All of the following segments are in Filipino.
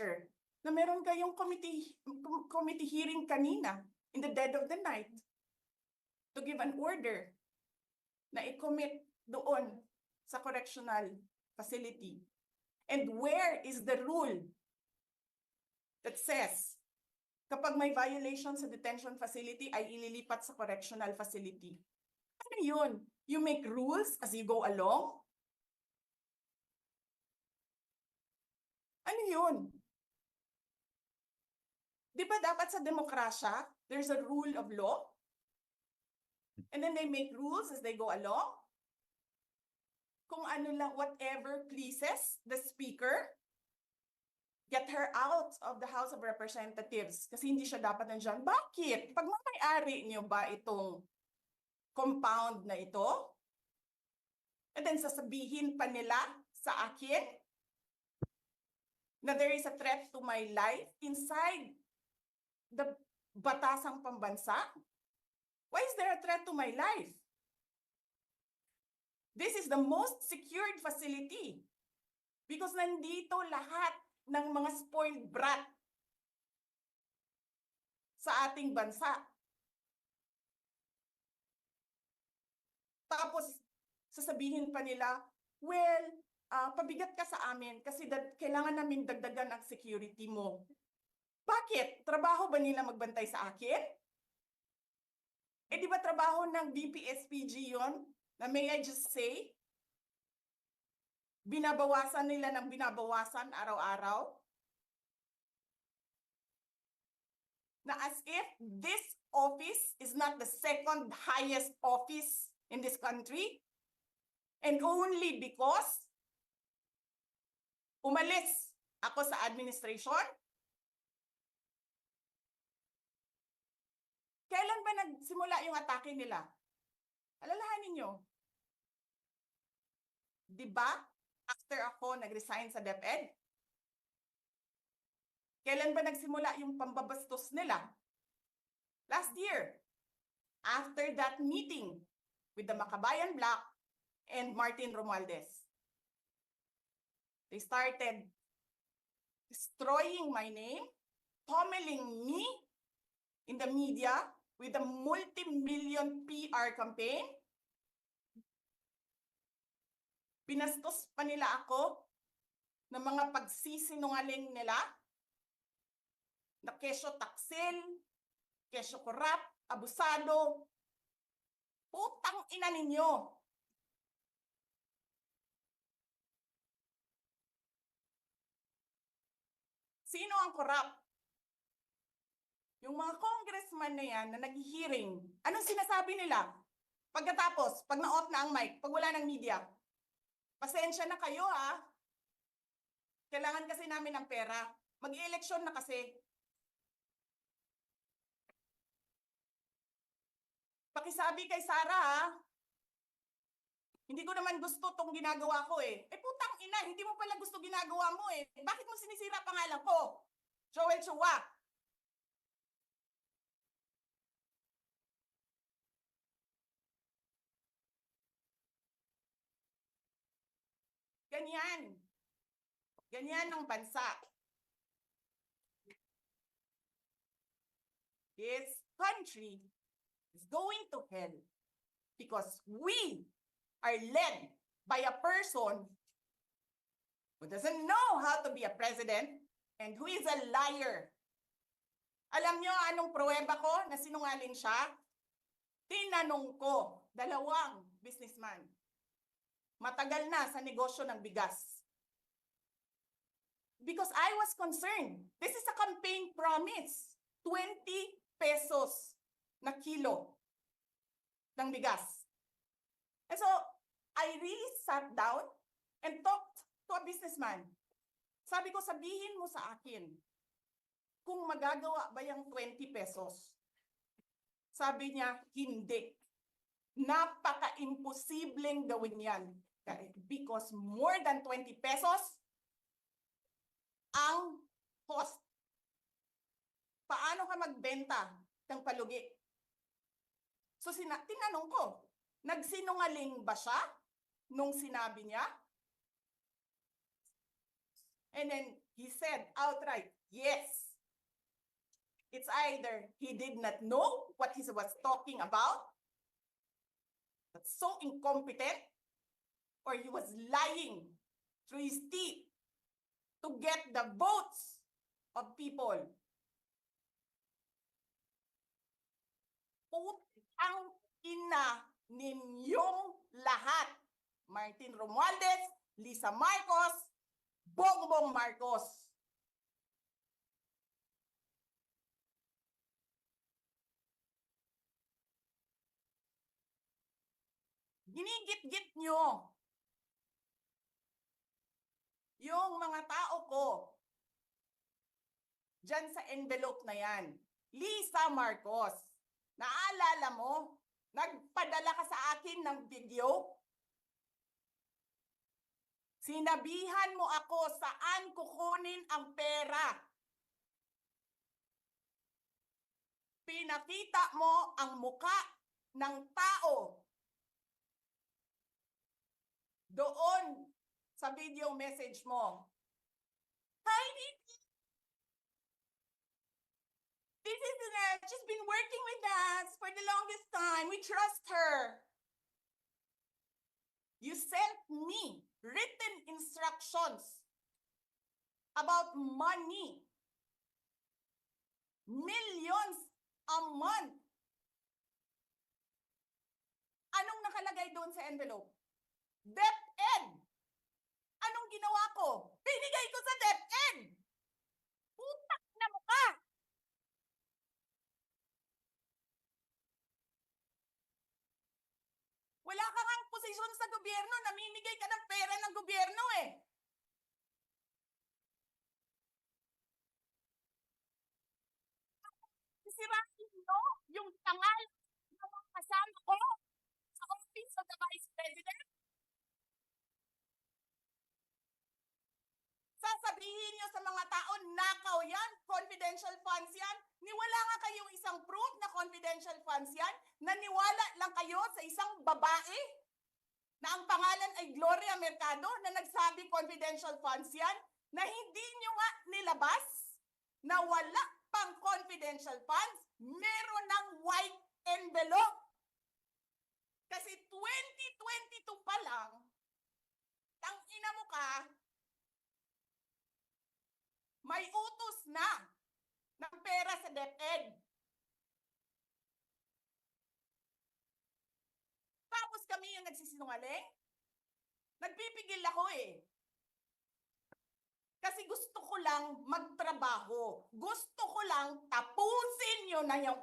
Speaker, na meron kayong committee hearing kanina in the dead of the night to give an order na i-commit doon sa correctional facility. And where is the rule that says kapag may violation sa detention facility ay ililipat sa correctional facility? Ano yun? You make rules as you go along? Ano yun? Di ba dapat sa demokrasya, there's a rule of law? And then they make rules as they go along? Kung ano lang, whatever pleases the speaker, get her out of the House of Representatives kasi hindi siya dapat nandiyan. Bakit? Pagmamayari niyo ba itong compound na ito? And then sasabihin pa nila sa akin na there is a threat to my life inside the batasang pambansa? Why is there a threat to my life? This is the most secured facility because nandito lahat ng mga spoiled brat sa ating bansa. Tapos sasabihin pa nila, well, pabigat ka sa amin kasi kailangan namin dagdagan ang security mo. Bakit? Trabaho ba nila magbantay sa akin? Eh di ba trabaho ng DPSPG yon? Na may I just say? Binabawasan nila ng binabawasan araw-araw? Na as if this office is not the second highest office in this country? And only because umalis ako sa administration? Kailan ba nagsimula yung atake nila? Alalahanin nyo. Di ba? After ako nag-resign sa DepEd? Kailan ba nagsimula yung pambabastos nila? Last year. After that meeting with the Makabayan Bloc and Martin Romualdez. They started destroying my name, pummeling me in the media with a multi-million PR campaign. Pinastos pa nila ako ng mga pagsisinungaling nila na kesyo taksil, kesyo korap, abusado. Putang ina ninyo. Sino ang korap? Yung mga congressman na yan na nag-hearing, anong sinasabi nila? Pagkatapos, pag na-off na ang mic, pag wala ng media, pasensya na kayo ha. Kailangan kasi namin ng pera. Mag-i-eleksyon na kasi. Pakisabi kay Sara ha. Hindi ko naman gusto tong ginagawa ko eh. Eh putang ina, hindi mo pala gusto ginagawa mo eh. Bakit mo sinisira pangalan ko? Joel Chua. Ganyan. Ganyan ang bansa. This country is going to hell because we are led by a person who doesn't know how to be a president and who is a liar. Alam nyo anong pruweba ko na sinungaling siya? Tinanong ko, dalawang businessman. Matagal na sa negosyo ng bigas. Because I was concerned. This is a campaign promise. 20 pesos na kilo ng bigas. And so, I really sat down and talked to a businessman. Sabi ko, sabihin mo sa akin, kung magagawa ba yung 20 pesos? Sabi niya, hindi. Napaka-imposibleng gawin yan. Because more than 20 pesos ang cost. Paano ka magbenta ng palugi? So tinanong ko, nagsinungaling ba siya nung sinabi niya? And then He said outright, yes. It's either he did not know what he was talking about, that's so incompetent, or he was lying through his teeth to get the votes of people. Putang ina ninyong lahat. Martin Romualdez, Lisa Marcos, Bongbong Marcos. Ginigit-git nyo yung mga tao ko dyan sa envelope na yan. Lisa Marcos, naalala mo? Nagpadala ka sa akin ng video? Sinabihan mo ako saan kukunin ang pera. Pinakita mo ang muka ng tao doon sa video message mo. Hi, Vicky. This is she's been working with us for the longest time. We trust her. You sent me written instructions about money. Millions a month. Anong nakalagay doon sa envelope? DepEd. Anong ginawa ko? Binigay ko sa DepEd. Putak na mukha. Wala ka ngang posisyon sa gobyerno, namimigay ka ng pera ng gobyerno eh. Sisirain mo yung tangal ng mga kasama ko sa Office of the Vice President. Sasabihin nyo sa mga tao, nakaw yan, confidential funds yan. Niwala nga kayong isang proof na confidential funds yan. Naniwala lang kayo sa isang babae na ang pangalan ay Gloria Mercado na nagsabi confidential funds yan, na hindi nyo nga nilabas na wala pang confidential funds, meron ng white envelope. Kasi 2022 pa lang, tang ina mo ka, may utos na ng pera sa DepEd. Tapos kami yung nagsisinungaling? Nagpipigil ako eh. Kasi gusto ko lang magtrabaho. Gusto ko lang tapusin nyo na yung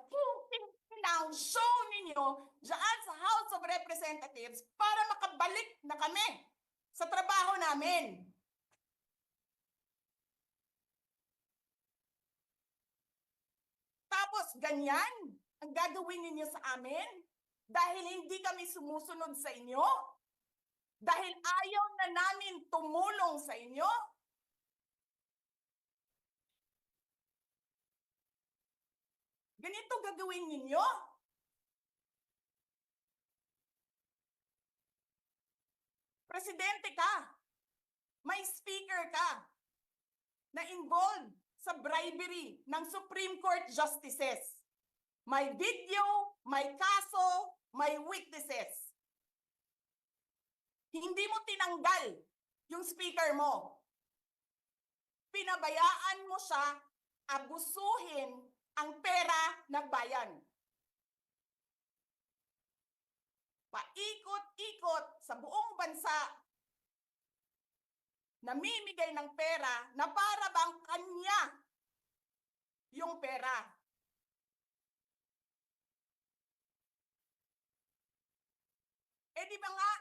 ng show ninyo dyan sa House of Representatives para makabalik na kami sa trabaho namin. Tapos ganyan ang gagawin ninyo sa amin dahil hindi kami sumusunod sa inyo? Dahil ayaw na namin tumulong sa inyo? Ganito gagawin ninyo? Presidente ka, may speaker ka na involved sa bribery ng Supreme Court justices. May video, may kaso, may witnesses. Hindi mo tinanggal yung speaker mo. Pinabayaan mo siya abusuhin ang pera ng bayan. Paikot-ikot sa buong bansa, namimigay ng pera na para bang kanya yung pera. Eh di ba nga,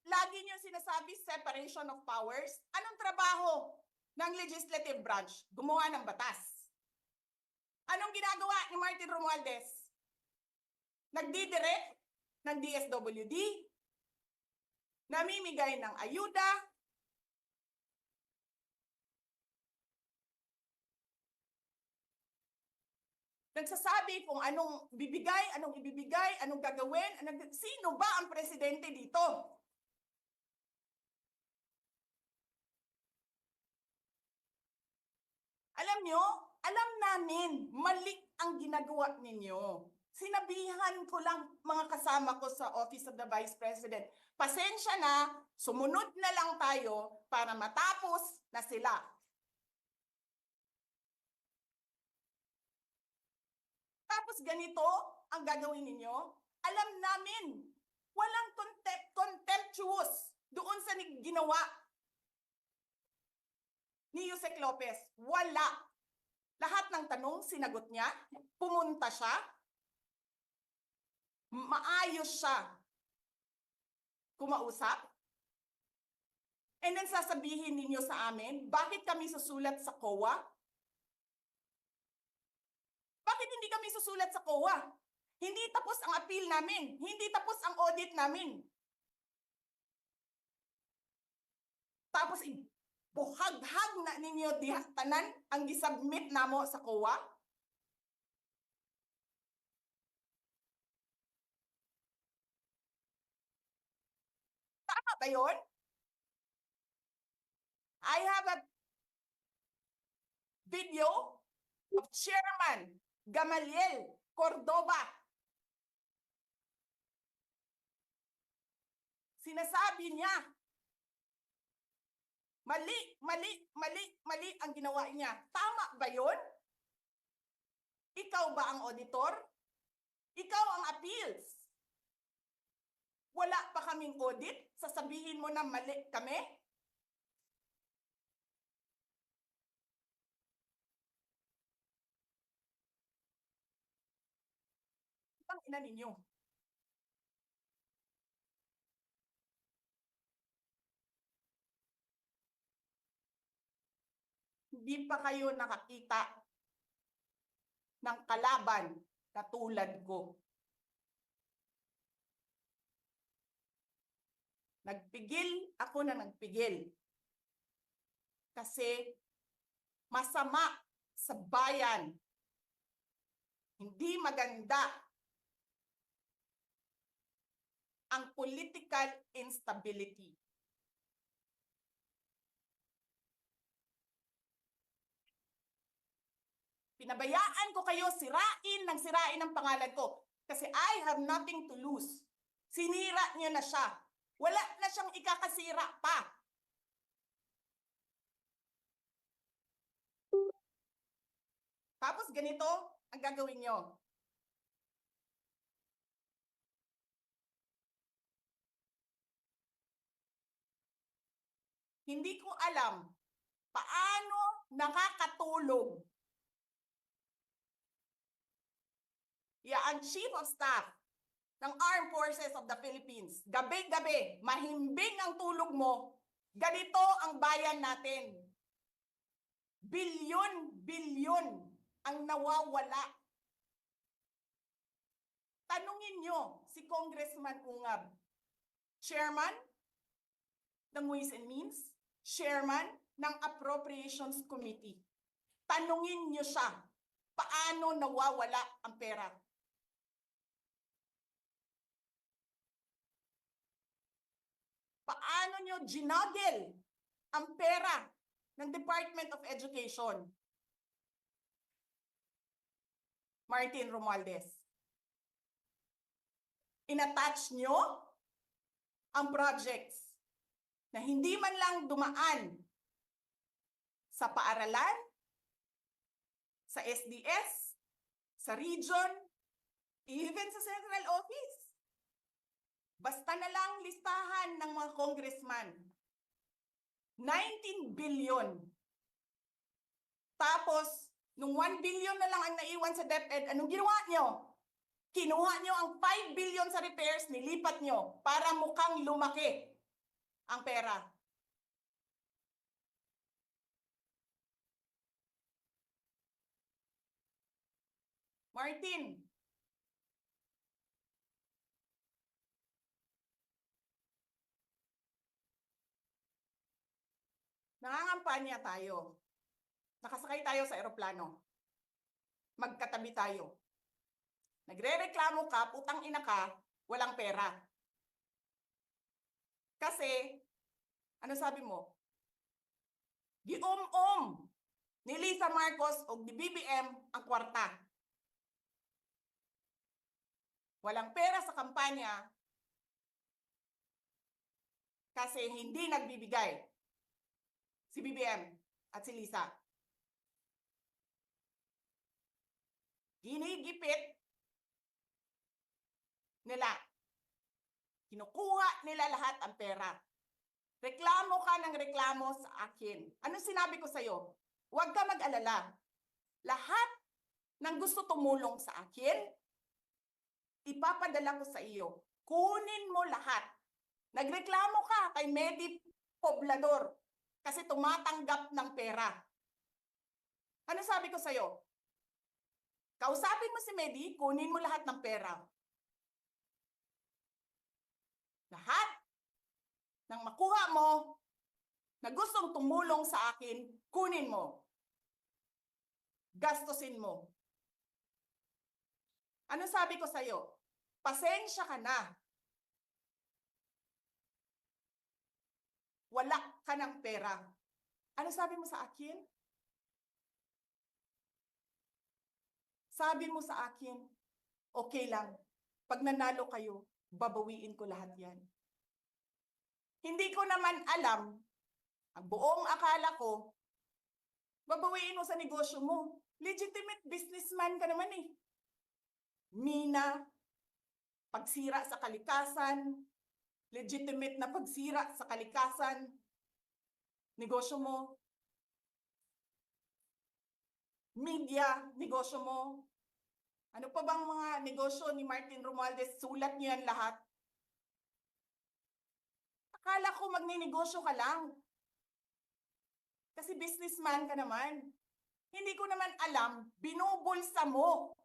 lagi niyo sinasabi separation of powers? Anong trabaho ng legislative branch? Gumawa ng batas. Anong ginagawa ni Martin Romualdez? Nagdidirect ng DSWD, namimigay ng ayuda, nagsasabi kung anong bibigay, anong ibibigay, anong gagawin, sino ba ang presidente dito? Alam nyo, alam namin, mali ang ginagawa ninyo. Sinabihan ko lang mga kasama ko sa Office of the Vice President, pasensya na, sumunod na lang tayo para matapos na sila. Tapos ganito ang gagawin ninyo? Alam namin, walang contemptuous doon sa ginawa ni Yusek Lopez. Wala. Lahat ng tanong, sinagot niya. Pumunta siya. Maayos siya kumausap. And then sasabihin ninyo sa amin, bakit kami susulat sa COA? Bakit hindi kami susulat sa COA? Hindi tapos ang appeal namin. Hindi tapos ang audit namin. Tapos buhaghag na ninyo tanan ang gisubmit namo sa COA. Tama ba yun? I have a video of Chairman Gamaliel Cordoba. Sinasabi niya, mali ang ginawa niya. Tama ba yun? Ikaw ba ang auditor? Ikaw ang appeals. Wala pa kaming audit? Sasabihin mo na mali kami? Ang ina ninyo. Hindi pa kayo nakakita ng kalaban na tulad ko. Nagpigil ako na nagpigil. Kasi masama sa bayan. Hindi maganda ang political instability. Pinabayaan ko kayo sirain ng pangalan ko. Kasi I have nothing to lose. Sinira niya na siya. Wala na siyang ikakasira pa. Tapos ganito ang gagawin nyo. Hindi ko alam paano nakakatulog ang Chief of Staff ng Armed Forces of the Philippines. Gabi-gabi, mahimbing ang tulog mo. Ganito ang bayan natin. Bilyon ang nawawala. Tanungin nyo si Congressman Ungab, Chairman ng Ways and Means, Chairman ng Appropriations Committee. Tanungin nyo siya, paano nawawala ang pera? Paano nyo ginagel ang pera ng Department of Education? Martin Romualdez. In-attach nyo ang projects na hindi man lang dumaan sa paaralan, sa SDS, sa region, even sa central office. Basta na lang listahan ng mga congressman. 19 billion. Tapos, nung 1 billion na lang ang naiwan sa DepEd, anong ginawa nyo? Kinuha nyo ang 5 billion sa repairs, nilipat nyo para mukhang lumaki ang pera. Martin, nangangampanya tayo. Nakasakay tayo sa eroplano. Magkatabi tayo. Nagre-reklamo ka, putang ina ka, walang pera. Kasi, ano sabi mo? Giom-om ni Lisa Marcos o ni BBM ang kwarta. Walang pera sa kampanya kasi hindi nagbibigay si BBM at si Lisa. Ginigipit nila. Kinukuha nila lahat ang pera. Reklamo ka ng reklamo sa akin. Anong sinabi ko sa'yo? Huwag ka mag-alala. Lahat ng gusto tumulong sa akin, ipapadala ko sa iyo. Kunin mo lahat. Nagreklamo ka kay Medi Poblador kasi tumatanggap ng pera. Ano sabi ko sa'yo? Kausapin mo si Medi, kunin mo lahat ng pera. Lahat ng makuha mo na gustong tumulong sa akin, kunin mo. Gastusin mo. Ano sabi ko sa'yo? Pasensya ka na. Wala ka ng pera. Ano sabi mo sa akin? Sabi mo sa akin, okay lang. Pag nanalo kayo, babawiin ko lahat yan. Hindi ko naman alam, ang buong akala ko, babawiin mo sa negosyo mo. Legitimate businessman ka naman eh. Mina, pagsira sa kalikasan, legitimate na pagsira sa kalikasan, negosyo mo. Media, negosyo mo. Ano pa bang mga negosyo ni Martin Romualdez? Sulat niyo yan lahat. Akala ko magninegosyo ka lang. Kasi businessman ka naman. Hindi ko naman alam, binubulsa mo.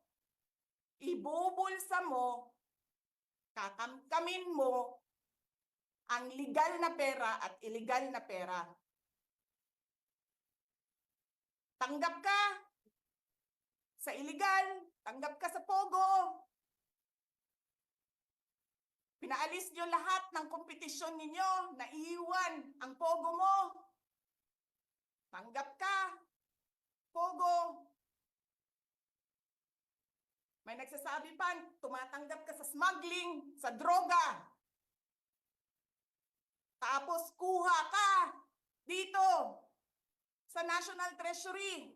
Ibubulsa mo, kakamkamin mo ang legal na pera at illegal na pera. Tanggap ka sa illegal, tanggap ka sa pogo. Pinaalis nyo lahat ng kompetisyon ninyo, naiwan ang pogo mo. Tanggap ka, pogo. May nagsasabi pa, tumatanggap ka sa smuggling, sa droga. Tapos kuha ka dito sa National Treasury.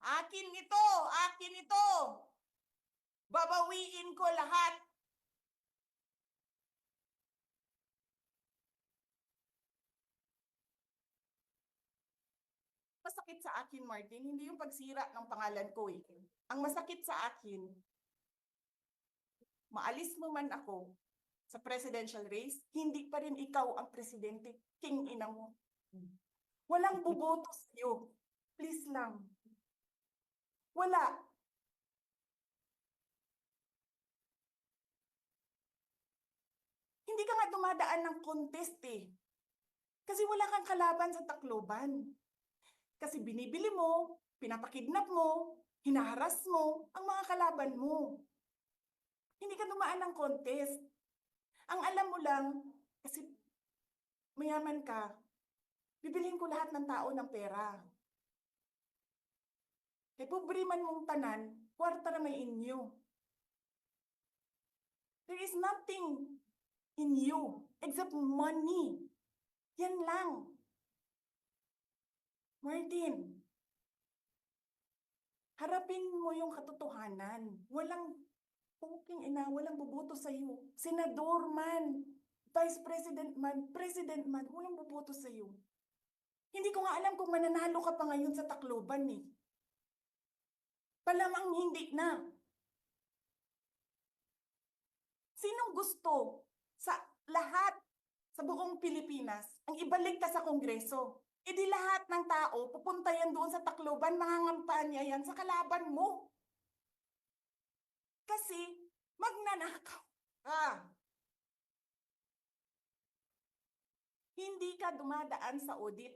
Akin ito, akin ito. Babawiin ko lahat. Masakit sa akin, Martin, hindi yung pagsira ng pangalan ko eh. Ang masakit sa akin, maalis mo man ako sa presidential race, hindi pa rin ikaw ang presidente, king ina mo. Walang boboto sa'yo. Please lang. Wala. Hindi ka nga dumadaan ng contest eh. Kasi wala kang kalaban sa Tacloban. Kasi binibili mo, pinapakidnap mo, hinaharas mo ang mga kalaban mo. Hindi ka dumaan ng contest. Ang alam mo lang, kasi mayaman ka, bibilhin ko lahat ng tao ng pera. Kay pobre man mong tanan, kwarta na may inyo. There is nothing in you except money. Yan lang. Martin, harapin mo yung katotohanan. Walang puking ina, walang boboto sa'yo. Senador man, Vice President man, walang boboto sa'yo. Hindi ko nga alam kung mananalo ka pa ngayon sa Tacloban eh. Palamang hindi na. Sinong gusto sa lahat sa buong Pilipinas ang ibalik ka sa Kongreso? E di lahat ng tao pupunta yan doon sa Tacloban, mangangampanya yan sa kalaban mo. Kasi magnanakaw ka. Hindi ka dumadaan sa audit.